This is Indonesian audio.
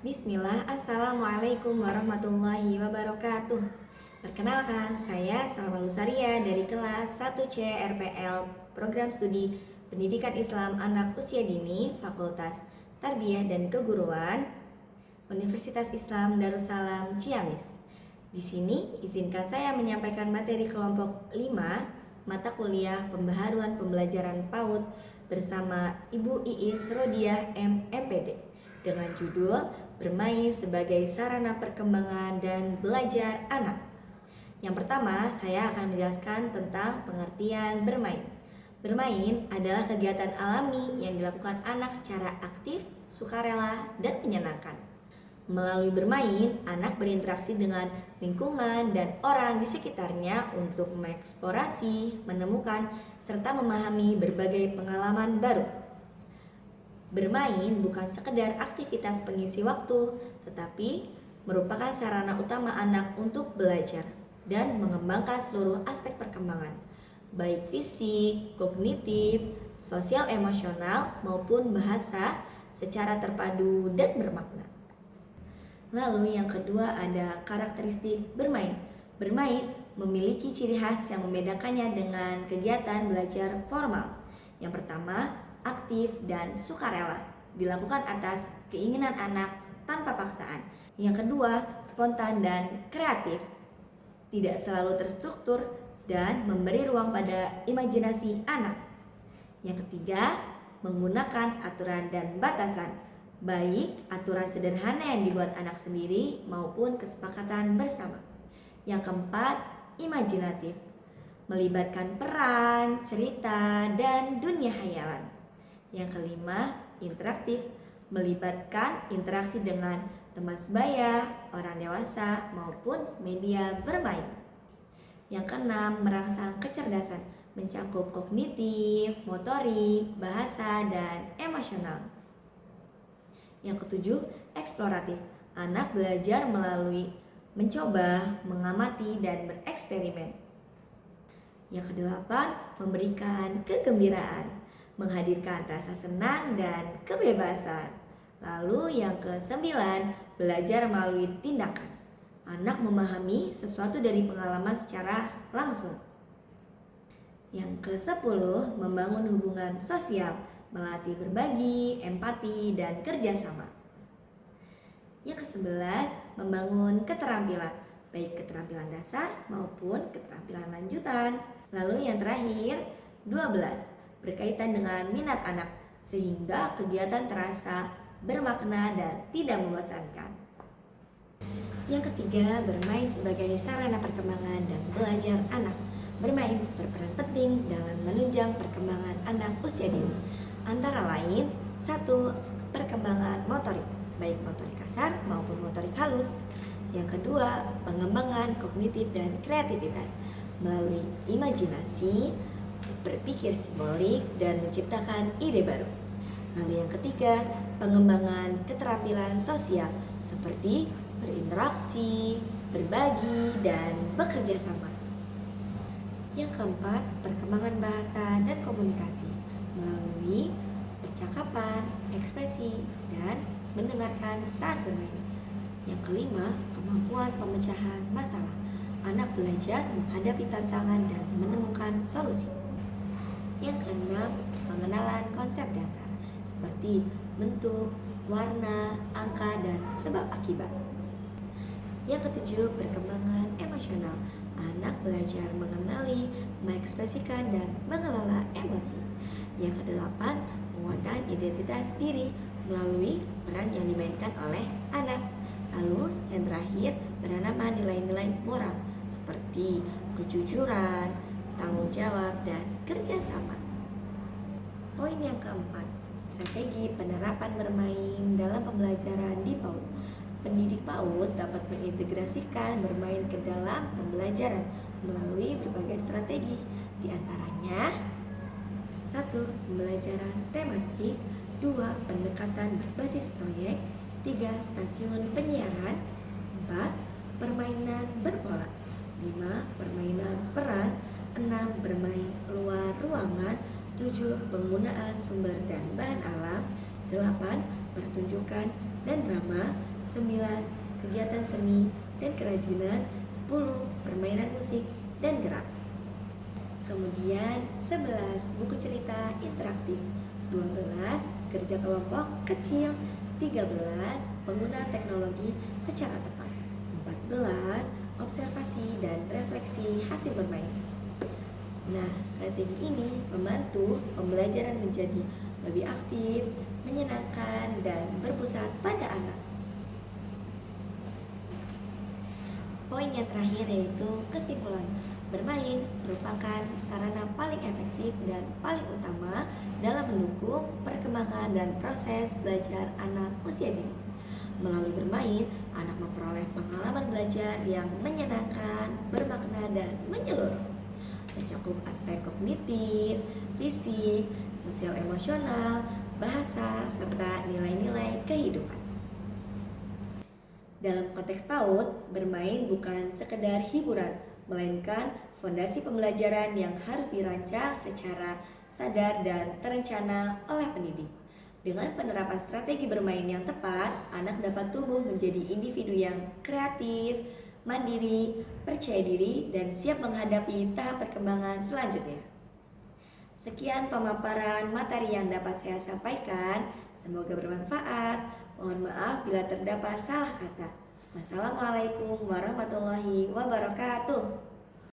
Bismillah, Assalamualaikum warahmatullahi wabarakatuh. Perkenalkan, saya Salma Lusaria dari kelas 1C RPL Program Studi Pendidikan Islam Anak Usia Dini Fakultas Tarbiyah dan Keguruan Universitas Islam Darussalam Ciamis. Di sini izinkan saya menyampaikan materi kelompok 5 mata kuliah Pembaharuan Pembelajaran PAUD bersama Ibu Iis Rodiah MPD dengan judul Bermain sebagai Sarana Perkembangan dan Belajar Anak. Yang pertama, saya akan menjelaskan tentang pengertian bermain. Bermain adalah kegiatan alami yang dilakukan anak secara aktif, sukarela, dan menyenangkan. Melalui bermain, anak berinteraksi dengan lingkungan dan orang di sekitarnya untuk mengeksplorasi, menemukan, serta memahami berbagai pengalaman baru. Bermain bukan sekedar aktivitas pengisi waktu, tetapi merupakan sarana utama anak untuk belajar dan mengembangkan seluruh aspek perkembangan, baik fisik, kognitif, sosial emosional, maupun bahasa secara terpadu dan bermakna. Lalu yang kedua ada karakteristik bermain. Bermain memiliki ciri khas yang membedakannya dengan kegiatan belajar formal. Yang pertama, aktif dan sukarela, dilakukan atas keinginan anak tanpa paksaan. Yang kedua, spontan dan kreatif, tidak selalu terstruktur dan memberi ruang pada imajinasi anak. Yang ketiga, menggunakan aturan dan batasan, baik aturan sederhana yang dibuat anak sendiri maupun kesepakatan bersama. Yang keempat, imajinatif, melibatkan peran, cerita, dan dunia hayalan. Yang kelima, interaktif, melibatkan interaksi dengan teman sebaya, orang dewasa, maupun media bermain. Yang keenam, merangsang kecerdasan, mencakup kognitif, motorik, bahasa, dan emosional. Yang ketujuh, eksploratif, anak belajar melalui mencoba, mengamati, dan bereksperimen. Yang kedelapan, memberikan kegembiraan, menghadirkan rasa senang dan kebebasan. Lalu yang ke-9, belajar melalui tindakan. Anak memahami sesuatu dari pengalaman secara langsung. Yang ke-10, membangun hubungan sosial, melatih berbagi, empati, dan kerjasama. Yang ke-11, membangun keterampilan, baik keterampilan dasar maupun keterampilan lanjutan. Lalu yang terakhir, 12, berkaitan dengan minat anak, sehingga kegiatan terasa bermakna dan tidak membosankan. Yang ketiga, bermain sebagai sarana perkembangan dan belajar anak. Bermain berperan penting dalam menunjang perkembangan anak usia dini, antara lain 1. Perkembangan motorik, baik motorik kasar maupun motorik halus. Yang kedua, pengembangan kognitif dan kreativitas melalui imajinasi, berpikir simbolik, dan menciptakan ide baru. Lalu yang ketiga, pengembangan keterampilan sosial seperti berinteraksi, berbagi, dan bekerja sama. Yang keempat, perkembangan bahasa dan komunikasi melalui percakapan, ekspresi, dan mendengarkan saat bermain. Yang kelima, kemampuan pemecahan masalah. Anak belajar menghadapi tantangan dan menemukan solusi. Yang keenam, pengenalan konsep dasar seperti bentuk, warna, angka, dan sebab akibat. Yang ketujuh, perkembangan emosional. Anak belajar mengenali, mengekspresikan, dan mengelola emosi. Yang kedelapan, penguatan identitas diri melalui peran yang dimainkan oleh anak. Lalu yang terakhir, penanaman nilai-nilai moral seperti kejujuran, tanggung jawab, dan kerjasama. Poin yang keempat, strategi penerapan bermain dalam pembelajaran di PAUD. Pendidik PAUD dapat mengintegrasikan bermain ke dalam pembelajaran melalui berbagai strategi, di antaranya 1. Pembelajaran tematik, 2. Pendekatan berbasis proyek, 3. Stasiun penyiaran, 4. Permainan berpola, 5. Permainan peran, 6. Bermain luar ruangan, 7. Penggunaan sumber dan bahan alam, 8. Pertunjukan dan drama, 9. Kegiatan seni dan kerajinan. 10. Permainan musik dan gerak. Kemudian 11. Buku cerita interaktif. 12. Kerja kelompok kecil. 13. Penggunaan teknologi secara tepat. 14. Observasi dan refleksi hasil bermain. Nah, strategi ini membantu pembelajaran menjadi lebih aktif, menyenangkan, dan berpusat pada anak. Poin yang terakhir yaitu kesimpulan. Bermain merupakan sarana paling efektif dan paling utama dalam mendukung perkembangan dan proses belajar anak usia dini. Melalui bermain, anak memperoleh pengalaman belajar yang menyenangkan, bermakna, dan menyeluruh. Mencakup aspek kognitif, fisik, sosial emosional, bahasa, serta nilai-nilai kehidupan. Dalam konteks PAUD, bermain bukan sekedar hiburan, melainkan fondasi pembelajaran yang harus dirancang secara sadar dan terencana oleh pendidik. Dengan penerapan strategi bermain yang tepat, anak dapat tumbuh menjadi individu yang kreatif, mandiri, percaya diri, dan siap menghadapi tahap perkembangan selanjutnya. Sekian pemaparan materi yang dapat saya sampaikan. Semoga bermanfaat. Mohon maaf bila terdapat salah kata. Wassalamualaikum warahmatullahi wabarakatuh.